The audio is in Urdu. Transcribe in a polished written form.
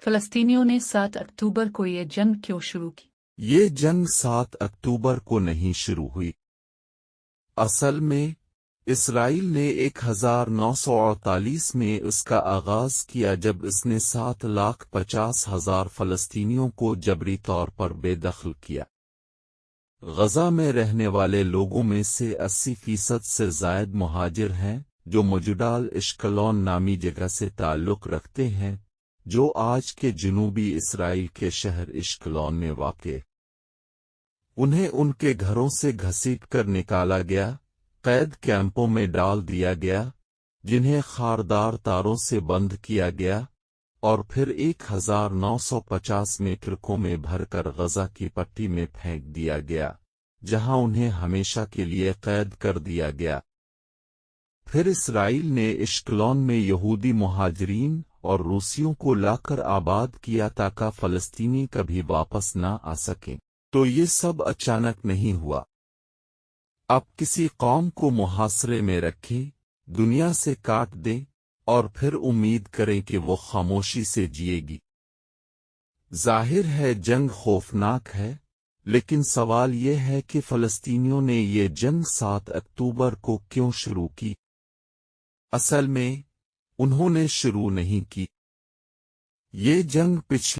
فلسطینیوں نے 7 اکتوبر کو یہ جنگ کیوں شروع کی؟ یہ جنگ 7 اکتوبر کو نہیں شروع ہوئی۔ اصل میں اسرائیل نے 1948 میں اس کا آغاز کیا جب اس نے 7,50,000 فلسطینیوں کو جبری طور پر بے دخل کیا۔ غزہ میں رہنے والے لوگوں میں سے 80% سے زائد مہاجر ہیں جو مجدال اشکلون نامی جگہ سے تعلق رکھتے ہیں جو آج کے جنوبی اسرائیل کے شہر اشکلون میں واقع۔ انہیں ان کے گھروں سے گھسیٹ کر نکالا گیا، قید کیمپوں میں ڈال دیا گیا جنہیں خاردار تاروں سے بند کیا گیا، اور پھر 1950 میں ٹرکوں میں بھر کر غزہ کی پٹی میں پھینک دیا گیا جہاں انہیں ہمیشہ کے لیے قید کر دیا گیا۔ پھر اسرائیل نے اشکلون میں یہودی مہاجرین اور روسیوں کو لا کر آباد کیا تاکہ فلسطینی کبھی واپس نہ آ سکیں۔ تو یہ سب اچانک نہیں ہوا۔ اب کسی قوم کو محاصرے میں رکھیں، دنیا سے کاٹ دیں اور پھر امید کریں کہ وہ خاموشی سے جیے گی۔ ظاہر ہے جنگ خوفناک ہے، لیکن سوال یہ ہے کہ فلسطینیوں نے یہ جنگ 7 اکتوبر کو کیوں شروع کی؟ اصل میں انہوں نے شروع نہیں کی۔ یہ جنگ پچھلے